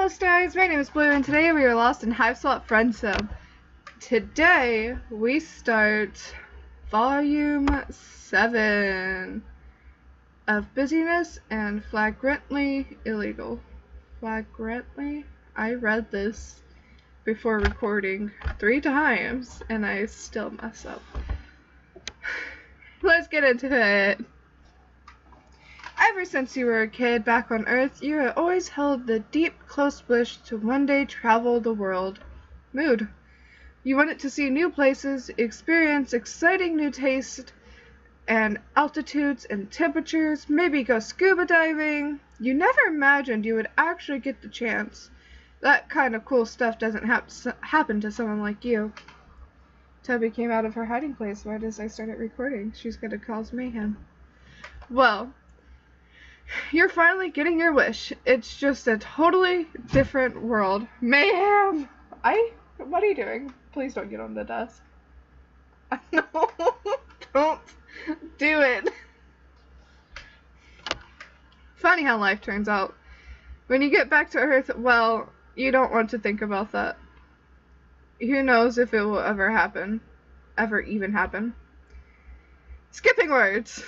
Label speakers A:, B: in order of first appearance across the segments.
A: Hello stars, my name is Blue and today we are lost in Hiveswap Friendsim. Today we start volume 7 of Busyness and Flagrantly Illegal. Flagrantly? I read this before recording 3 times and I still mess up. Let's get into it. Ever since you were a kid back on Earth, you had always held the deep, close wish to one day travel the world. Mood. You wanted to see new places, experience exciting new tastes and altitudes and temperatures, maybe go scuba diving. You never imagined you would actually get the chance. That kind of cool stuff doesn't happen to someone like you. Toby came out of her hiding place right as I started recording. She's gonna cause mayhem. Well, you're finally getting your wish. It's just a totally different world. Mayhem! What are you doing? Please don't get on the desk. No, don't do it. Funny how life turns out. When you get back to Earth, well, you don't want to think about that. Who knows if it will ever happen. Ever even happen. Skipping words.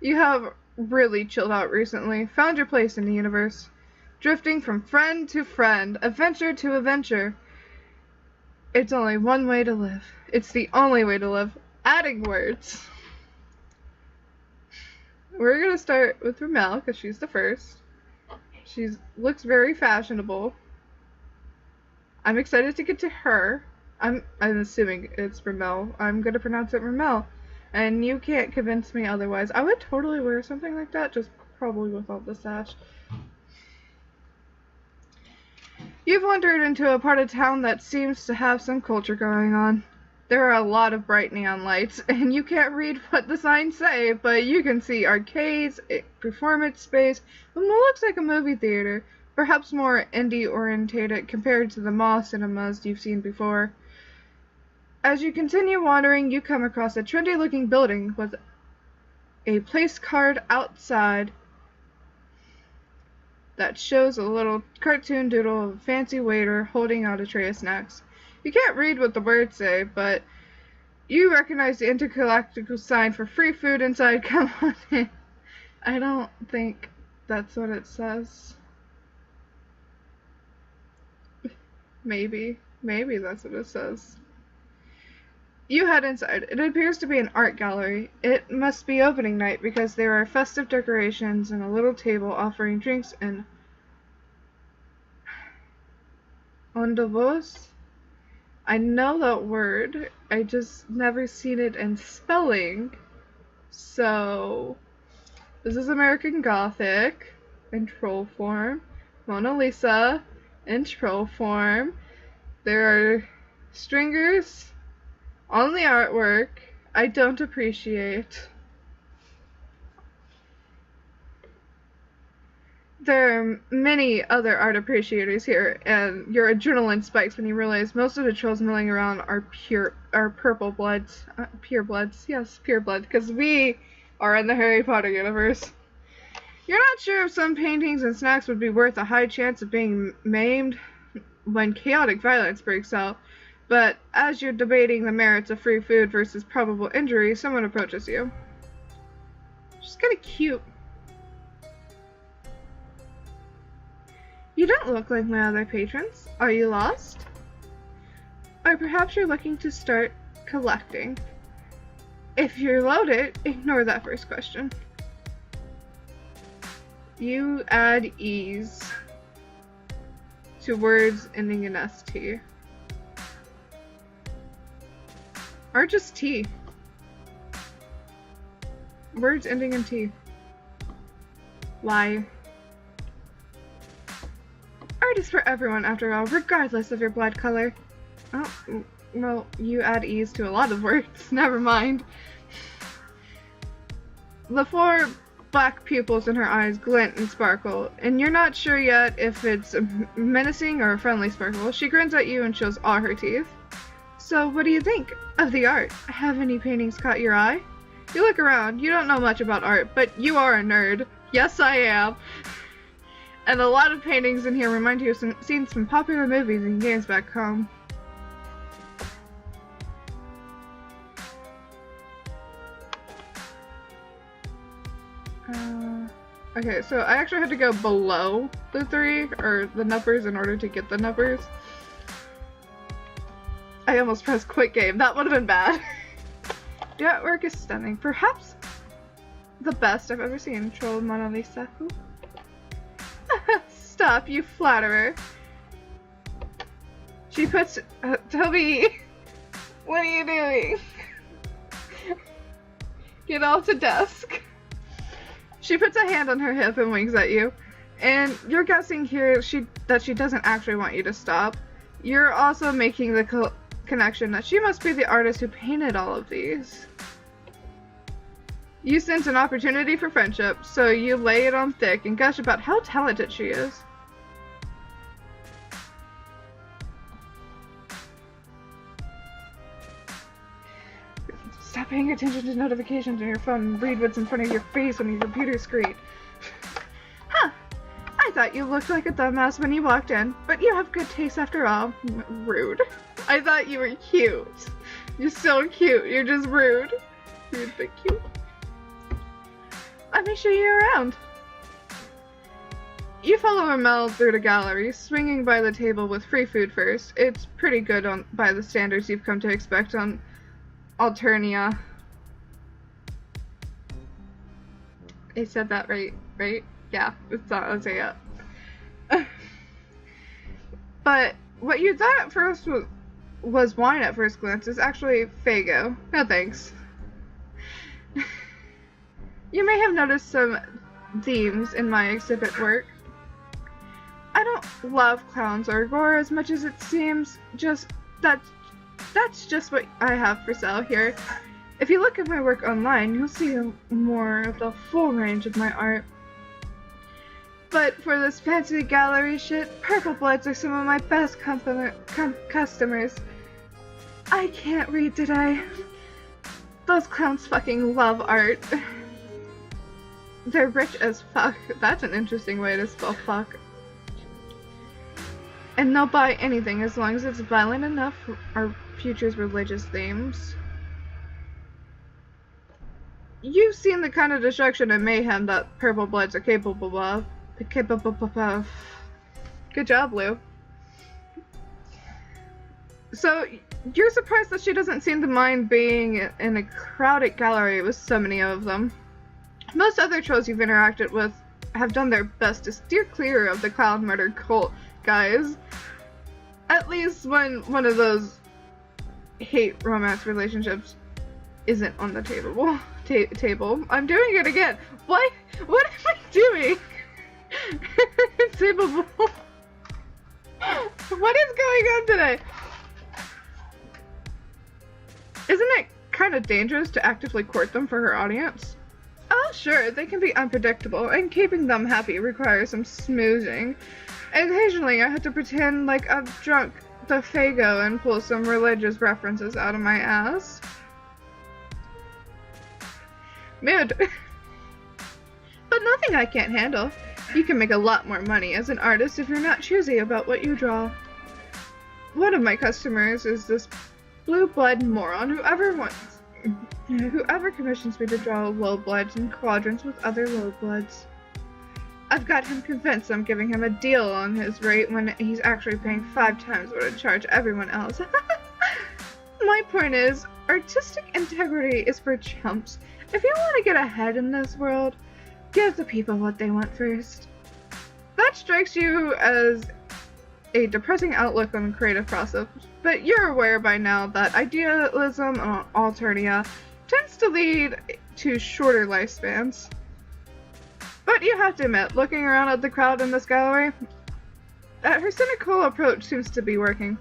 A: You have really chilled out recently, found your place in the universe, drifting from friend to friend, adventure to adventure. It's only one way to live. It's the only way to live. Adding words. We're gonna start with Remele because she's the first. She looks very fashionable. I'm excited to get to her. I'm assuming it's Remele. I'm gonna pronounce it Remele. And you can't convince me otherwise. I would totally wear something like that, just probably without the sash. You've wandered into a part of town that seems to have some culture going on. There are a lot of bright neon lights, and you can't read what the signs say, but you can see arcades, a performance space, and what looks like a movie theater, perhaps more indie-orientated compared to the mall cinemas you've seen before. As you continue wandering, you come across a trendy-looking building with a place card outside that shows a little cartoon doodle of a fancy waiter holding out a tray of snacks. You can't read what the words say, but you recognize the intergalactic sign for free food inside. Come on in. I don't think that's what it says. Maybe that's what it says. You head inside. It appears to be an art gallery. It must be opening night because there are festive decorations and a little table offering drinks and ondevos. I know that word. I just never seen it in spelling. So, this is American Gothic in troll form. Mona Lisa in troll form. There are stringers on the artwork I don't appreciate. There are many other art appreciators here, and your adrenaline spikes when you realize most of the trolls milling around are purple bloods. Pure bloods. Yes, pure blood, because we are in the Harry Potter universe. You're not sure if some paintings and snacks would be worth a high chance of being maimed when chaotic violence breaks out. But as you're debating the merits of free food versus probable injury, someone approaches you. She's kind of cute. You don't look like my other patrons. Are you lost? Or perhaps you're looking to start collecting. If you're loaded, ignore that first question. You add ease to words ending in ST. Or just T. Words ending in T. Why? Art is for everyone, after all, regardless of your blood color. Oh, well, you add ease to a lot of words. Never mind. The 4 black pupils in her eyes glint and sparkle, and you're not sure yet if it's menacing or a friendly sparkle. She grins at you and shows all her teeth. So, what do you think of the art? Have any paintings caught your eye? You look around. You don't know much about art, but you are a nerd. Yes, I am. And a lot of paintings in here remind you of seeing some popular movies and games back home. Okay, so I actually had to go below the 3, or the numbers, in order to get the numbers. I almost pressed quit game. That would have been bad. The artwork is stunning. Perhaps the best I've ever seen. Troll Mona Lisa. Stop, you flatterer. She puts... Toby! What are you doing? Get off the desk. She puts a hand on her hip and winks at you. And you're guessing here that she doesn't actually want you to stop. You're also making the connection that she must be the artist who painted all of these. You sense an opportunity for friendship, so you lay it on thick and gush about how talented she is. Stop paying attention to notifications on your phone and read what's in front of your face on your computer screen. Huh. I thought you looked like a dumbass when you walked in, but you have good taste after all. Rude. I thought you were cute. You're so cute. You're just rude. Rude but cute. Let me show you around. You follow Remele through the gallery, swinging by the table with free food first. It's pretty good by the standards you've come to expect on Alternia. I said that right? Yeah, it's not Ozea. But what you thought at first was wine at first glance is actually Fago. No thanks. You may have noticed some themes in my exhibit work. I don't love clowns or gore as much as it seems. That's just what I have for sale here. If you look at my work online, you'll see more of the full range of my art. But for this fancy gallery shit, Purple Bloods are some of my best customers. I can't read today. Those clowns fucking love art. They're rich as fuck. That's an interesting way to spell fuck. And they'll buy anything as long as it's violent enough or features religious themes. You've seen the kind of destruction and mayhem that Purple Bloods are capable of. Good job, Lou. So, you're surprised that she doesn't seem to mind being in a crowded gallery with so many of them. Most other trolls you've interacted with have done their best to steer clear of the clown murder cult guys. At least when one of those hate romance relationships isn't on the table. I'm doing it again. What am I doing? Table. What is going on today? Isn't it kind of dangerous to actively court them for her audience? Oh, sure, they can be unpredictable, and keeping them happy requires some smoozing. Occasionally, I have to pretend like I've drunk the Fago and pull some religious references out of my ass. Mood. But nothing I can't handle. You can make a lot more money as an artist if you're not choosy about what you draw. One of my customers is this blue blood moron whoever commissions me to draw low bloods in quadrants with other low bloods. I've got him convinced I'm giving him a deal on his rate when he's actually paying 5 times what I charge everyone else. My point is, artistic integrity is for chumps. If you want to get ahead in this world, give the people what they want first. That strikes you as a depressing outlook on the creative process, but you're aware by now that idealism on Alternia tends to lead to shorter lifespans. But you have to admit, looking around at the crowd in this gallery, that her cynical approach seems to be working.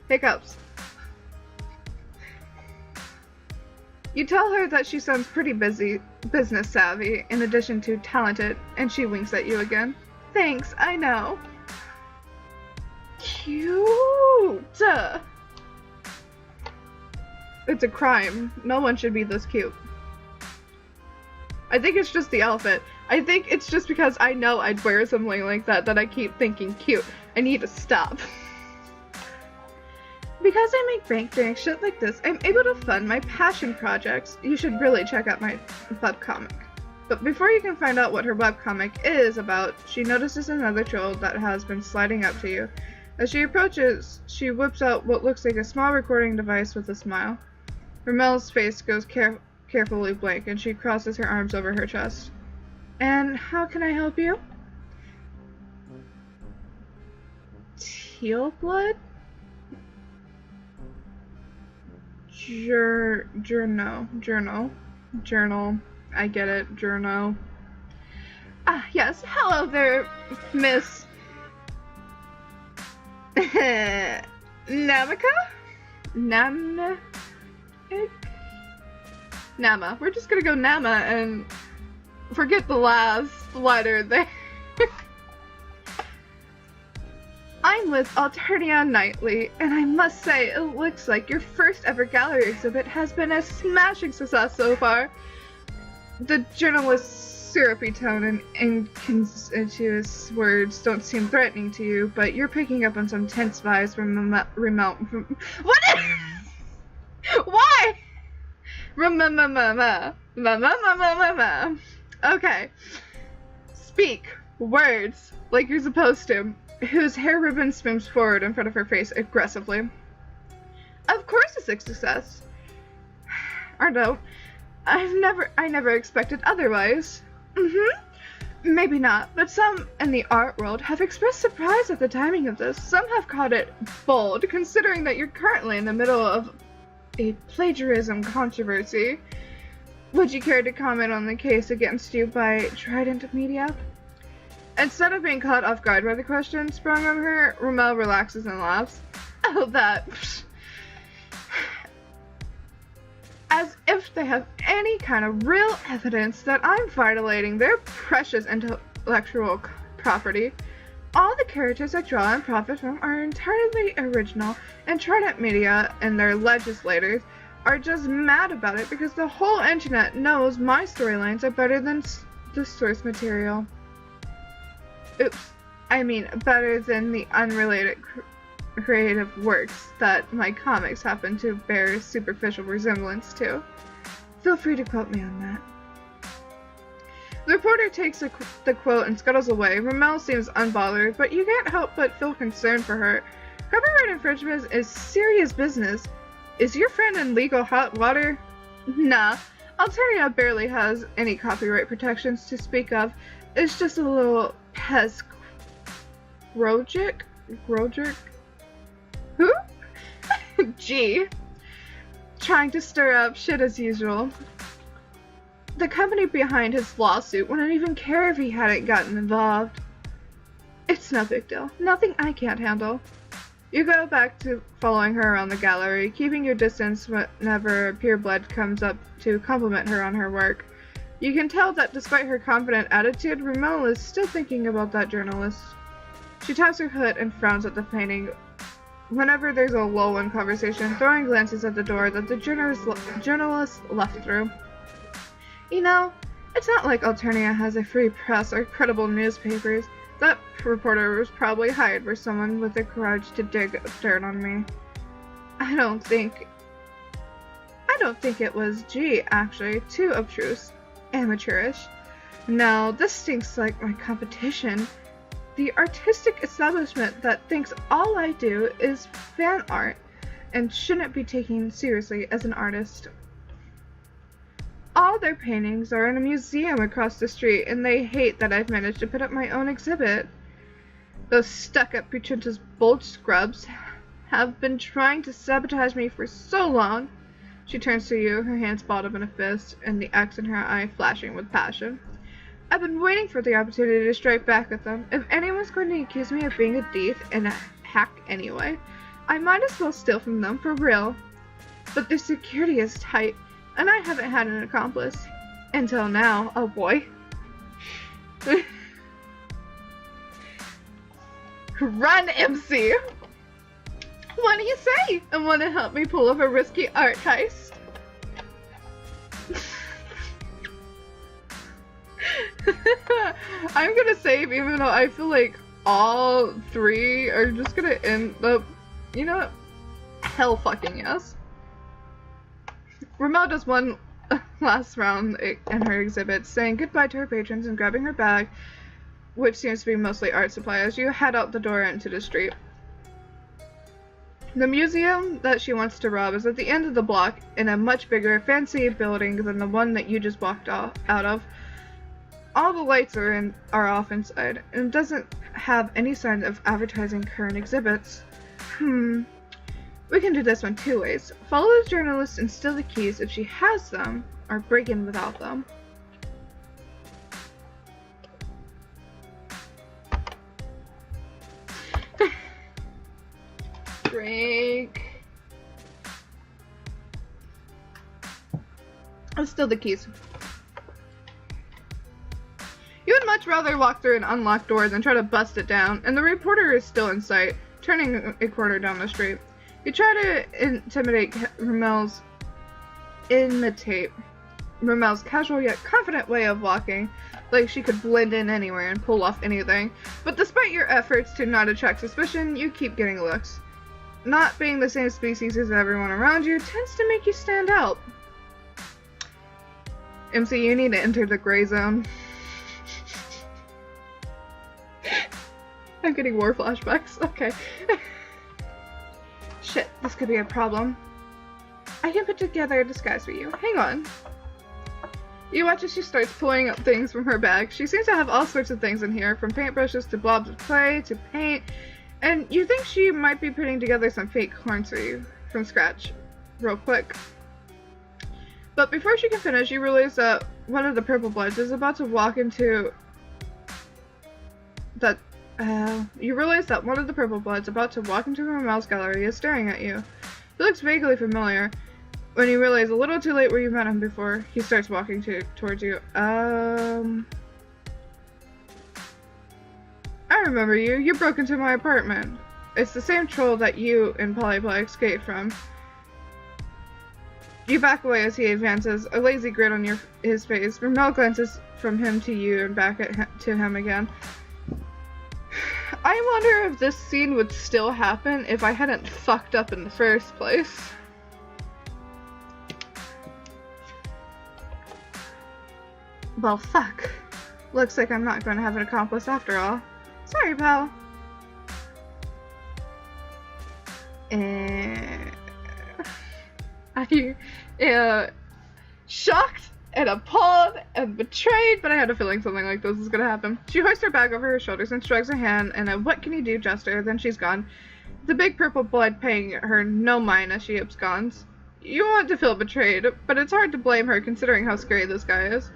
A: Hiccups. You tell her that she sounds pretty business savvy, in addition to talented, and she winks at you again. Thanks, I know. Cute! It's a crime. No one should be this cute. I think it's just the outfit. I think it's just because I know I'd wear something like that that I keep thinking cute. I need to stop. Because I make bank doing shit like this, I'm able to fund my passion projects. You should really check out my webcomic. But before you can find out what her webcomic is about, she notices another troll that has been sliding up to you. As she approaches, she whips out what looks like a small recording device with a smile. Remele's face goes carefully blank, and she crosses her arms over her chest. And how can I help you? Teal blood? Journal. I get it. Journal. Ah, yes. Hello there, Miss Namika? Nama. We're just gonna go Nama and forget the last letter there. I'm with Alternia Nightly, and I must say, it looks like your first ever gallery exhibit has been a smashing success so far. The journalist's syrupy tone and inconspicuous words don't seem threatening to you, but you're picking up on some tense vibes from Remele. What? Why? Okay. Speak words like you're supposed to. Whose hair ribbon spins forward in front of her face aggressively. Of course it's a success. Or no. I never expected otherwise. Maybe not, but some in the art world have expressed surprise at the timing of this. Some have called it bold, considering that you're currently in the middle of a plagiarism controversy. Would you care to comment on the case against you by Trident Media? Instead of being caught off guard by the question sprung on her, Remele relaxes and laughs. Oh, that. As if they have any kind of real evidence that I'm violating their precious intellectual property. All the characters I draw and profit from are entirely original, and Trident Media and their legislators are just mad about it because the whole internet knows my storylines are better than the source material. Oops. I mean, better than the unrelated creative works that my comics happen to bear superficial resemblance to. Feel free to quote me on that. The reporter takes the quote and scuttles away. Remele seems unbothered, but you can't help but feel concerned for her. Copyright infringement is serious business. Is your friend in legal hot water? Nah. Alternia barely has any copyright protections to speak of. It's just a little pest. Grogic? Who? Gee. Trying to stir up shit as usual. The company behind his lawsuit wouldn't even care if he hadn't gotten involved. It's no big deal. Nothing I can't handle. You go back to following her around the gallery, keeping your distance whenever Pureblood comes up to compliment her on her work. You can tell that despite her confident attitude, Remele is still thinking about that journalist. She taps her hood and frowns at the painting. Whenever there's a lull in conversation, throwing glances at the door that the journalist left through. You know, it's not like Alternia has a free press or credible newspapers. That reporter was probably hired by someone with the courage to dig dirt on me. I don't think it was G, actually. Too obtruse. Amateurish. No, this stinks like my competition. The artistic establishment that thinks all I do is fan art and shouldn't be taken seriously as an artist. All their paintings are in a museum across the street, and they hate that I've managed to put up my own exhibit. Those stuck-up pretentious bulge scrubs have been trying to sabotage me for so long. She turns to you, her hands balled up in a fist, and the X in her eye flashing with passion. I've been waiting for the opportunity to strike back at them. If anyone's going to accuse me of being a thief and a hack anyway, I might as well steal from them for real. But their security is tight, and I haven't had an accomplice. Until now, oh boy. Run, MC! What do you say? And want to help me pull off a risky art heist? I'm gonna save, even though I feel like all three are just gonna end up, you know, hell fucking yes. Remele does one last round in her exhibit, saying goodbye to her patrons and grabbing her bag, which seems to be mostly art supply, as you head out the door into the street. The museum that she wants to rob is at the end of the block in a much bigger, fancy building than the one that you just walked out of. All the lights are off inside, and it doesn't have any sign of advertising current exhibits. We can do this one two ways. Follow the journalist and steal the keys if she has them, or break in without them. Break. Let's steal the keys. You would much rather walk through an unlocked door than try to bust it down, and the reporter is still in sight, turning a corner down the street. You try to imitate Remele's casual yet confident way of walking, like she could blend in anywhere and pull off anything, but despite your efforts to not attract suspicion, you keep getting looks. Not being the same species as everyone around you tends to make you stand out. MC, you need to enter the gray zone. I'm getting war flashbacks. Okay. Shit, this could be a problem. I can put together a disguise for you. Hang on. You watch as she starts pulling up things from her bag. She seems to have all sorts of things in here, from paintbrushes to blobs of clay to paint, and you think she might be putting together some fake horns for you from scratch real quick. But before she can finish, you realize that one of the purple bloods is about to walk into Remele's gallery is staring at you. He looks vaguely familiar. When you realize a little too late where you met him before, he starts walking towards you. I remember you. You broke into my apartment. It's the same troll that you and Polyply escaped from. You back away as he advances, a lazy grin on his face. Remele glances from him to you and back to him again. I wonder if this scene would still happen if I hadn't fucked up in the first place. Well, fuck. Looks like I'm not going to have an accomplice after all. Sorry, pal. Shocked and appalled and betrayed, but I had a feeling something like this was gonna happen. She hoists her bag over her shoulders and shrugs a hand in a what can you do gesture, then she's gone. The big purple blood paying her no mind as she absconds. You want to feel betrayed, but it's hard to blame her considering how scary this guy is.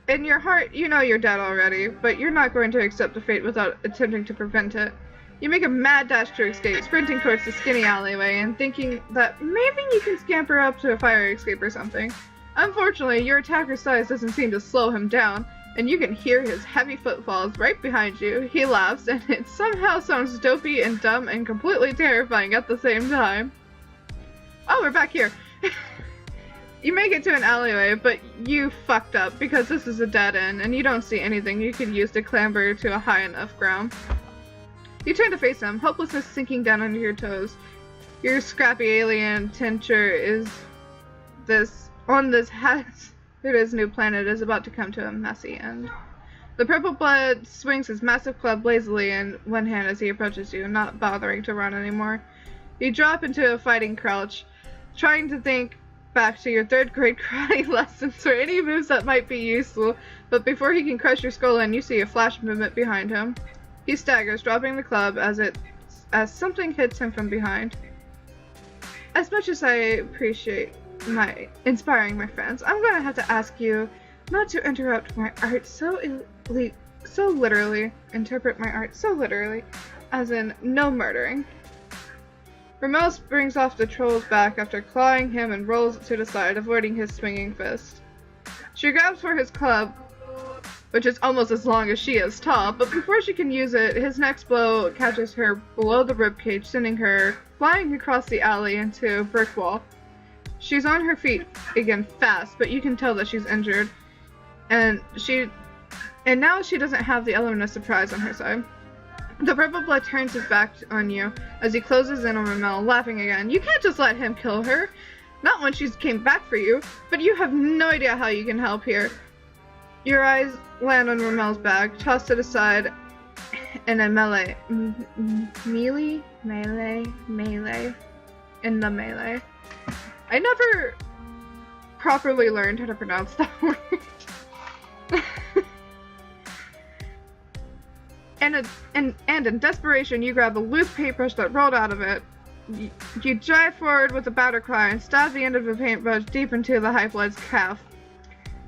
A: In your heart, you know you're dead already, but you're not going to accept the fate without attempting to prevent it. You make a mad dash to escape, sprinting towards the skinny alleyway and thinking that maybe you can scamper up to a fire escape or something. Unfortunately, your attacker's size doesn't seem to slow him down, and you can hear his heavy footfalls right behind you. He laughs, and it somehow sounds dopey and dumb and completely terrifying at the same time. Oh, we're back here. You make it to an alleyway, but you fucked up because this is a dead end, and you don't see anything you could use to clamber to a high enough ground. You turn to face him, hopelessness sinking down under your toes. Your scrappy alien tincture is on this hazardous new planet is about to come to a messy end. The purple blood swings his massive club lazily in one hand as he approaches you, not bothering to run anymore. You drop into a fighting crouch, trying to think back to your 3rd grade karate lessons or any moves that might be useful, but before he can crush your skull in, you see a flash movement behind him. He staggers, dropping the club as something hits him from behind. As much as I appreciate inspiring my friends, I'm gonna have to ask you not to interrupt my art so literally, as in no murdering. Remele springs off the troll's back after clawing him and rolls to the side, avoiding his swinging fist. She grabs for his club, which is almost as long as she is tall, but before she can use it, his next blow catches her below the ribcage, sending her flying across the alley into a brick wall. She's on her feet again fast, but you can tell that she's injured, and she And now she doesn't have the element of surprise on her side. The purple blood turns his back on you as he closes in on Remele, laughing again. You can't just let him kill her. Not when she's came back for you, but you have no idea how you can help here. Your eyes land on Remele's bag, toss it aside in a melee. Melee? In the melee. I never properly learned how to pronounce that word. And in desperation, you grab a loose paintbrush that rolled out of it. You drive forward with a batter cry and stab the end of the paintbrush deep into the Hiveswap's calf.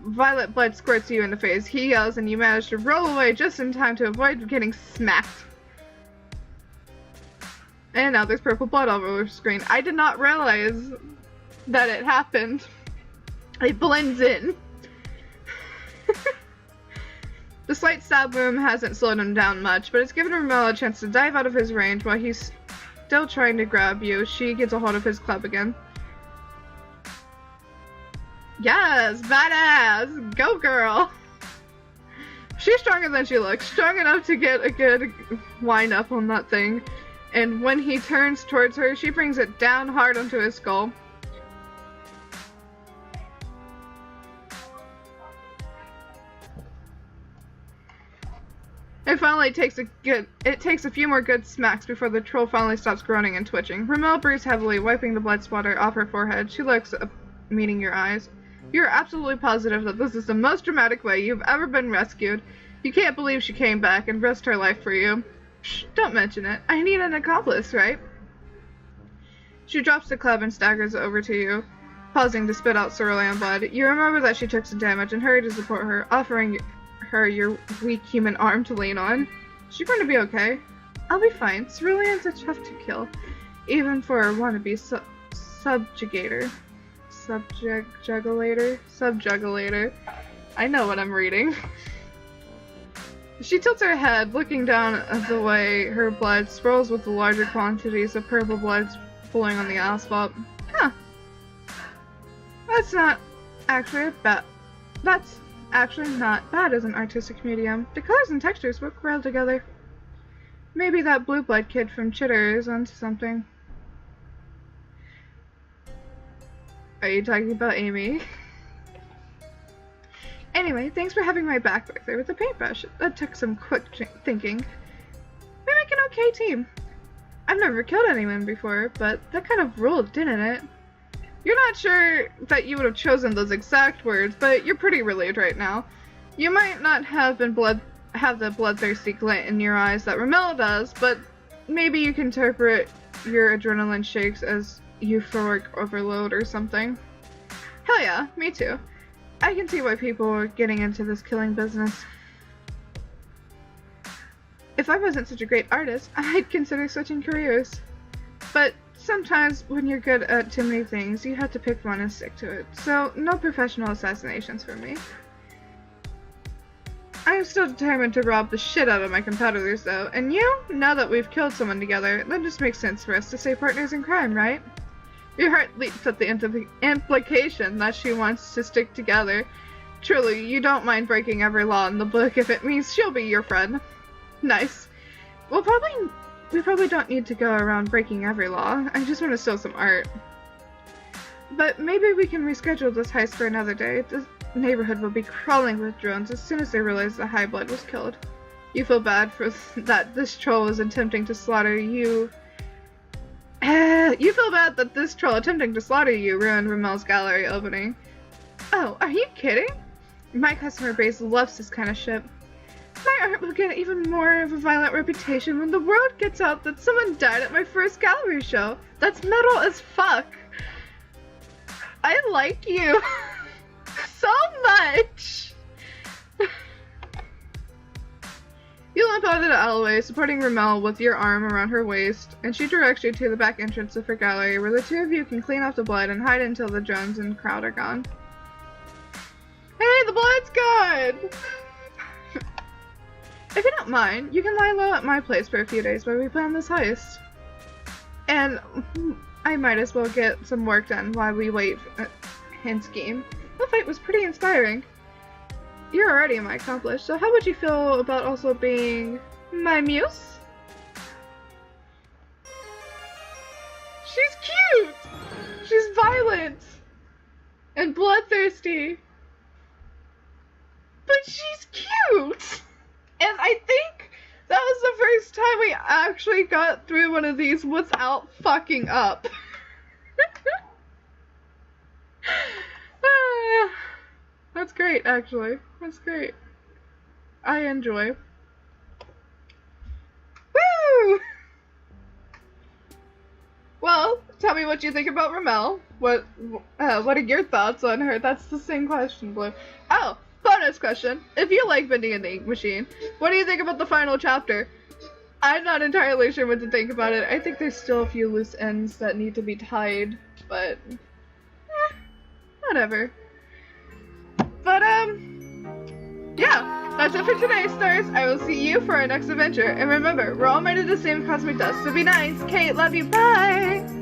A: Violet blood squirts you in the face. He yells and you manage to roll away just in time to avoid getting smacked. And now there's purple blood all over the screen. I did not realize that it happened. It blends in. The slight stab wound hasn't slowed him down much, but it's given Remele a chance to dive out of his range while he's still trying to grab you. She gets a hold of his club again. Yes, badass! Go girl! She's stronger than she looks, strong enough to get a good wind up on that thing. And when he turns towards her, she brings it down hard onto his skull. It takes a few more good smacks before the troll finally stops groaning and twitching. Remele breathes heavily, wiping the blood spatter off her forehead. She looks up, meeting your eyes. You're absolutely positive that this is the most dramatic way you've ever been rescued. You can't believe she came back and risked her life for you. Shh, don't mention it. I need an accomplice, right? She drops the club and staggers over to you, pausing to spit out cerulean blood. You remember that she took some damage and hurry to support her, offering her your weak human arm to lean on. She's going to be okay. I'll be fine. Cerulean's are tough to kill, even for a wannabe subjugator. Subjugulator. I know what I'm reading. She tilts her head, looking down at the way her blood swirls with the larger quantities of purple blood pulling on the asphalt. Huh. That's actually not bad as an artistic medium. The colors and textures work well together. Maybe that blue blood kid from Chitter is onto something. Are you talking about Amy? Anyway, thanks for having my back there with the paintbrush. That took some quick thinking. We make an okay team. I've never killed anyone before, but that kind of ruled, didn't it? You're not sure that you would have chosen those exact words, but you're pretty relieved right now. You might not have the bloodthirsty glint in your eyes that Remele does, but maybe you can interpret your adrenaline shakes as euphoric overload or something. Hell yeah, me too. I can see why people are getting into this killing business. If I wasn't such a great artist, I'd consider switching careers. But sometimes when you're good at too many things, you have to pick one and stick to it. So, no professional assassinations for me. I'm still determined to rob the shit out of my competitors though, and now that we've killed someone together, that just makes sense for us to stay partners in crime, right? Your heart leaps at the implication that she wants to stick together. Truly, you don't mind breaking every law in the book if it means she'll be your friend. Nice. We probably don't need to go around breaking every law. I just want to steal some art. But maybe we can reschedule this heist for another day. The neighborhood will be crawling with drones as soon as they realize the High Blood was killed. You feel bad for that this troll was attempting to slaughter you. You feel bad that this troll attempting to slaughter you ruined Remele's gallery opening. Oh, are you kidding? My customer base loves this kind of shit. My art will get even more of a violent reputation when the world gets out that someone died at my first gallery show. That's metal as fuck. I like you so much. You limp out of the alleyway, supporting Remele with your arm around her waist, and she directs you to the back entrance of her gallery, where the two of you can clean off the blood and hide until the drones and crowd are gone. Hey, the blood's gone! If you don't mind, you can lie low at my place for a few days while we plan this heist. And I might as well get some work done while we wait and scheme. The fight was pretty inspiring. you're already my accomplice, so how would you feel about also being my muse? She's cute! She's violent! And bloodthirsty. But she's cute! And I think that was the first time we actually got through one of these without fucking up. That's great, actually. That's great. I enjoy. Woo! Well, tell me what you think about Remele. What are your thoughts on her? That's the same question, Blue. Oh, bonus question. If you like Bending in the Ink Machine, what do you think about the final chapter? I'm not entirely sure what to think about it. I think there's still a few loose ends that need to be tied, but whatever. But yeah, that's it for today, stars. I will see you for our next adventure. And remember, we're all made of the same cosmic dust, so be nice. Kate, love you, bye!